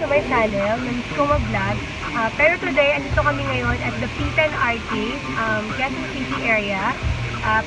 my channel, Miss Kuma Vlog. Pero today, andito kami ngayon at the Pitan Arcade, Quezon City area.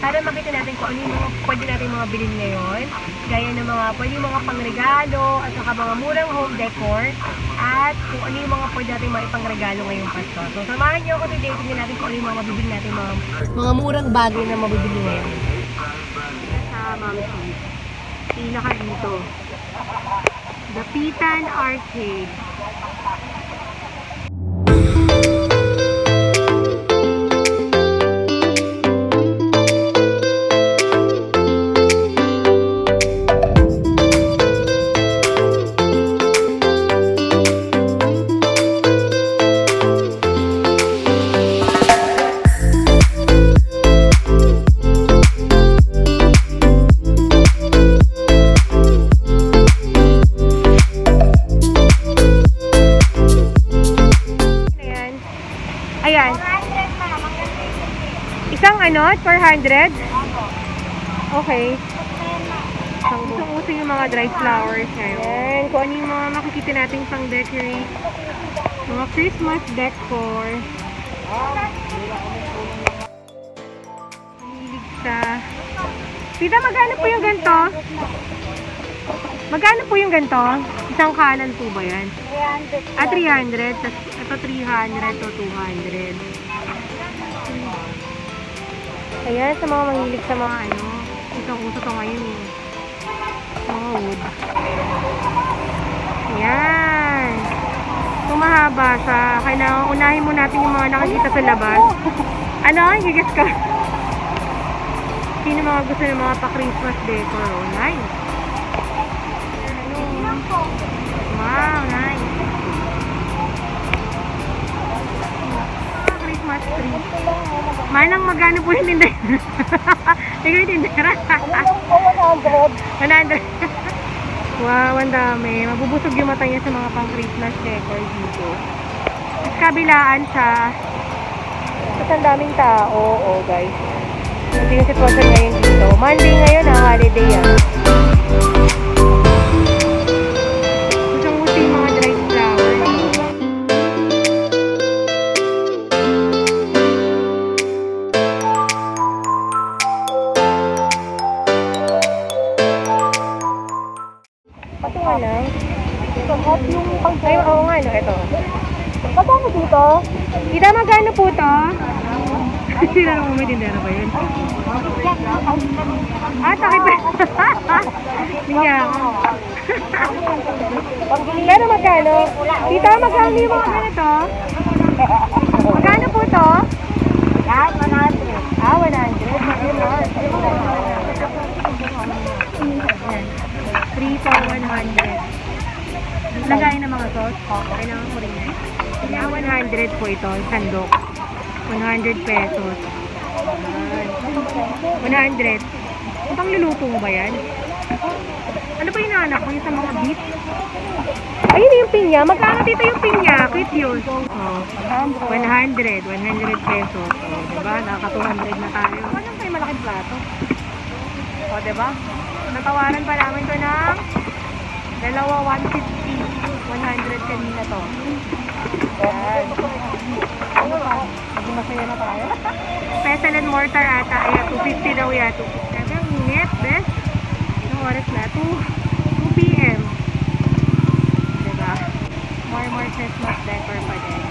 Para makita natin kung ano yung mga pwede natin mga bilhin ngayon. Gaya ng mga pwede yung mga pangregalo at saka mga murang home decor. At kung ano yung mga pwede natin mga ipangregalo ngayong Pasko. So samahan niyo ako today, tingnan natin kung ano yung mga mabibili natin, mga murang bagay na mabibili ngayon. Sa Mami Sweet. Pinaka dito. The Pitan Arcade. Ayan. Isang ano? 400? Okay. Gusto yung mga dried flowers ngayon. Kung ano yung mga makikita natin pang decorate. Mga Christmas decor. Hilig sa... Tita, magkano po yung ganito? Magkano po yung ganito? Isang kanan po ba yan? 300. 300. Ito 300 to 200. Ayan, sa mga mahilig sa mga ano, isang-uso to ngayon eh. Mga wood. Ayan. Kung mahaba siya, kailangan unahin mo natin yung mga nakikita sa labas. Ano? Higas ka. Sino mga gusto ng mga pa-Christmas decor? Oh, nice. Wow, nice. Christmas tree. Manang magkano po yung tindera? Ikaw yung tindera? 100. Wow, ang dami. Mabubusog yung mata niya sa mga pang Christmas decor dito. At kabilaan siya. Tapos ang daming tao. Oo, guys. Ito yung sitwasyon ngayon dito. Monday ngayon, holiday yan. Ay, oo nga, no, ito. Magkano dito? Kita, magkano po to? Sila naman may tindera ba yun? Takip pa. Niya. Pero magkano? Tita, magkano yung mga ganito? Magkano po to? 100. 100. 3 for 100. Lagay ng mga sauce. Kailangan ko rin yan. 100 po ito. Sandok. 100 pesos. 100. Ang pangluluto mo ba yan? Ano pa hinahanap mo? Yung sa mga beef? Ayun yung pinya. Magkano dito yung pinya? Cute yun. 100. 100 pesos. Diba? Nakaka-200 na tayo. Ano kayo malaking plato? Diba? Natawaran pa namin ito ng dalawa 150. 100 kanina to. Ayan. Ano pa? Maging masaya na tayo. Pestle and mortar ata. Ayan, 250 daw yan. 250. Ang init, best. Anong oras na? 2 p.m. Diba? More Christmas decor pa din.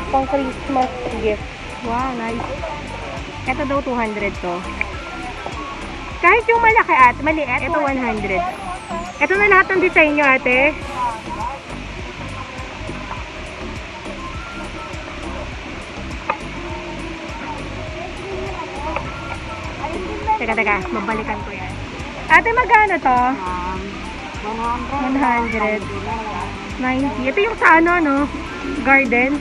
Pang Christmas gift. Wow, nice. Ito daw 200 to. Kahit yung malaki at maliit, ito 100. Ito na lahat ng design nyo, ate. Teka, mabalikan ko yan. Ate, magkano to? 100. 90. Ito yung sa ano, no? Garden.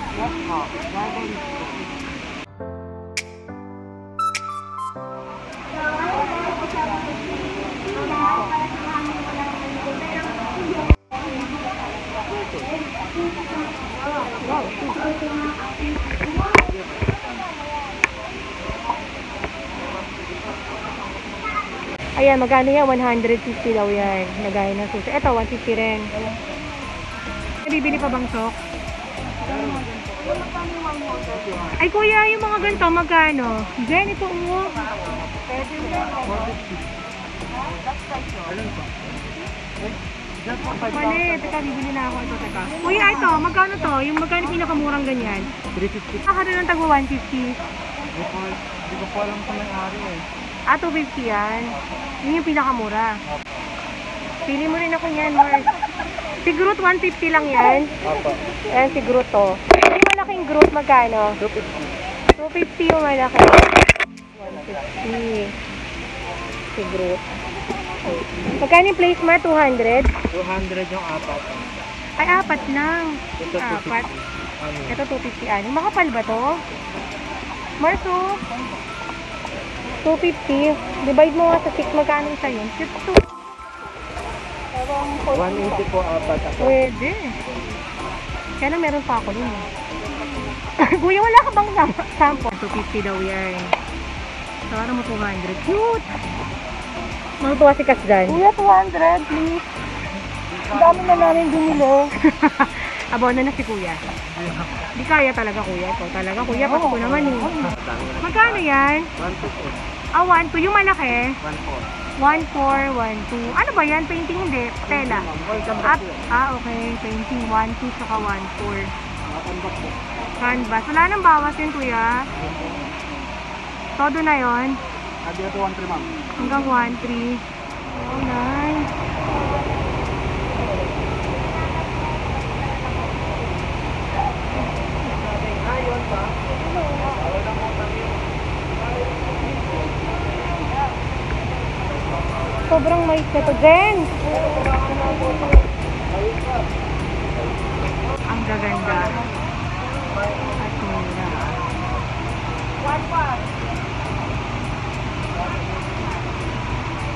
Ayan, magkano yan? 150 daw yan. Nagaya ng susi. Ito, 150 rin. Bibili pa bang sok? Ay, kuya, yung mga ganito, magkano? Jen, ito mo. Mali, teka, bibili na ako ito, teka. Kuya, ito, magkano to? Yung magkano pinakamurang ganyan? 350. Baka rin ang tagwa 150. Hindi ko po alam kung may-ari eh. 250 yan. Yun yung pinakamura. Pili mo rin ako yan, Mars. Si Groot, 150 lang yan. Opo. Ayan, si Groot to. Yung malaking Groot, magkano? 250 yung malaki. 150. Si Groot. Magkano yung placement? 200? 200 yung apat. Ay, apat lang. Ito Apat. 250. Ito 250. Ano? Makapal ba to? Marso? 250. Divide mo nga sa 6. Magkano isa yun? 2. 180 po apat ako. Pwede. Kaya na meron pa ako nun. Kuya, wala ka bang sample? 250 daw yan. Saka mo 200. Cute! Matutuwa si Kasdan. Kuya, 200 please. Ang dami na namin bumili. Abono na si Kuya. Di kaya talaga, Kuya. Ito talaga, Kuya. Pasko naman eh. Magkano yan? 1 1, 2. Yung malaki? 1 1, 4, 1, 2. Ano ba yan? Painting hindi. Tela. Okay. Painting 1, 2, saka 1, 4. Canvas. Wala nang bawas yun, Kuya. Todo na yon. Sabi ito 1 ma'am. Hanggang 1, 3. Oh, nice. Sobrang mais na to, Jen. Ang gaganda. At mura.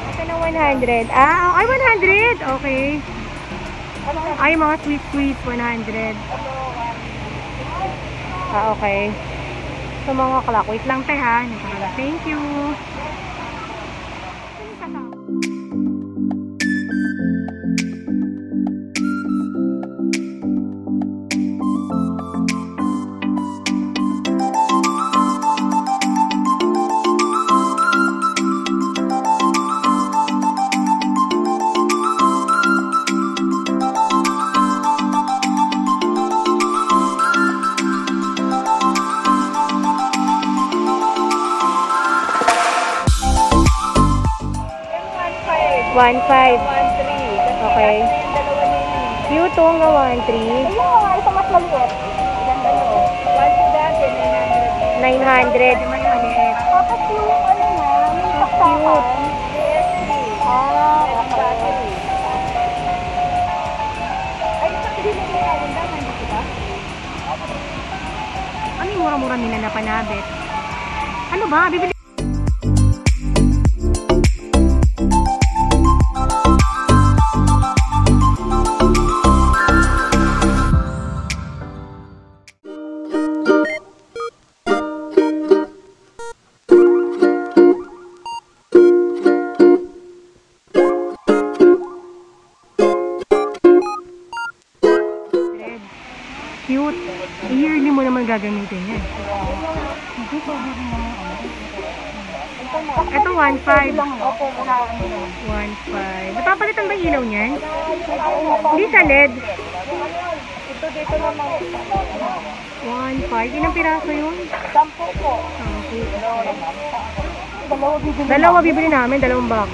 Ito na 100. Ay 100. Okay. Ay, mga sweet 100. Okay. So, mga clock. Wait lang, te, ha. Thank you. One five. 1.3. Okay. Dalawa na yun. Cute to nga 1.3. Ayun nga, ito mas maliit. Ilan dalawa? 1 dati, 900. 900. May maliit. Tapos yung ano na, yung saksakan. USB. Okay. Ay, ito hindi na yung kalenda, nandito ba? Ano yung mura-mura nila na panabit? Ano ba? Bibili. Cute. Yearly mo naman gagamitin yan. Ito 1.5. 1.5. Napapalitan ba ilaw niyan? Hindi sa LED. Dito naman. 1.5. Ilang piraso yun? 10 po. Dalawa bibili namin, dalawang box.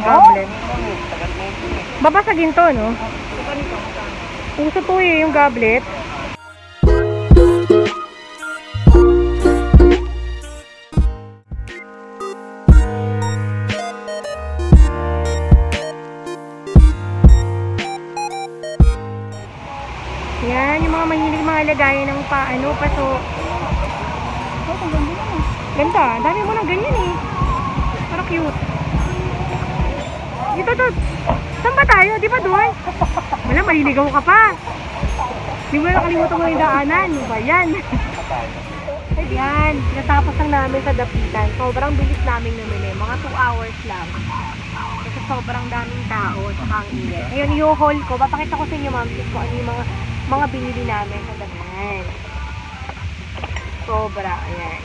Goblet. Babasagin to, no? Uso to eh, yung goblet. Yan, yung mga mahilig mga lagayan ng paso. Ganda, dami mo ng ganyan eh. Parang cute. Dito. Saan ba tayo? Di ba doon? Wala, maliligaw ka pa. Di mo nakalimutan mo yung daanan. Ano ba yan? Yan, natapos lang namin sa dapitan. Sobrang bilis namin namili. Mga 2 hours lang. Kasi sobrang daming tao sa pang-init. Ngayon, yung haul ko, papakita ko sa inyo, ma'am, kung ano yung mga binili namin sa dapitan. Sobra, ayan.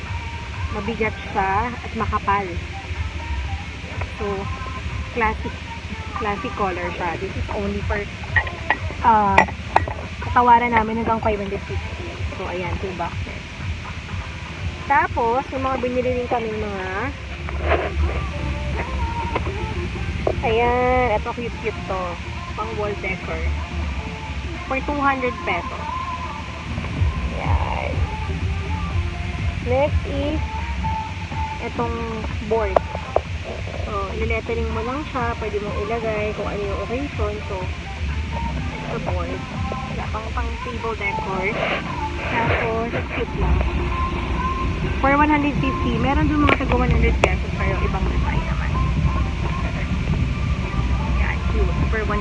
Mabigat siya at makapal. So, classic color siya. This is only for katawaran namin hanggang 550. So, ayan, 2 boxes. Tapos, yung mga binili rin kami mga ayan, eto cute to. Pang wall decor. For 200 pesos. Ayan. Next is etong board. So, ililettering mo lang siya. Pwede mong ilagay kung ano yung occasion. So, ito board. Pang table decor. Tapos, cute lang. For 150, meron doon mga taga 100 pesos pero ibang design naman. Yan, cute. For 150.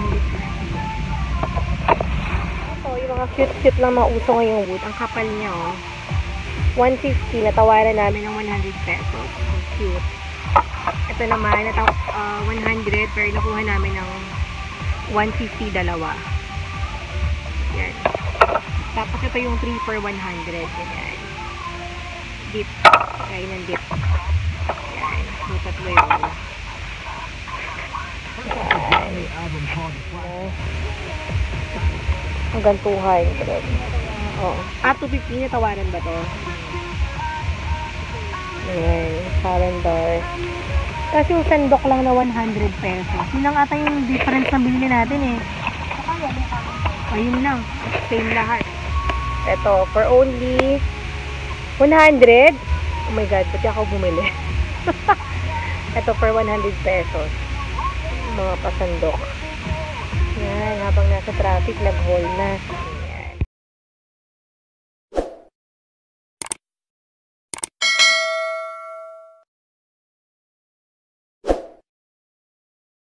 So, yung mga cute lang mauso ngayong wood. Ang kapal niya, oh. 150, natawaran namin ng 100 pesos. So, cute. Ito naman, 100 pero nakuha namin ng 150 dalawa. Yan. Tapos ito yung 3 for 100. Yan. Dip. Kaya ng dip. Yan. So, tatlo yun. Hanggang 200. Oo. 250 natawaran ba to? Ayan. Calendar. Kasi yung sandok lang na 100 pesos. Yun lang ata yung difference na binili natin eh. Ayun lang. Same lahat. Ito. For only 100? Oh my god, pati ako bumili. Ito for 100 pesos. Mga pasandok. Yan, habang nasa traffic, nag-haul na.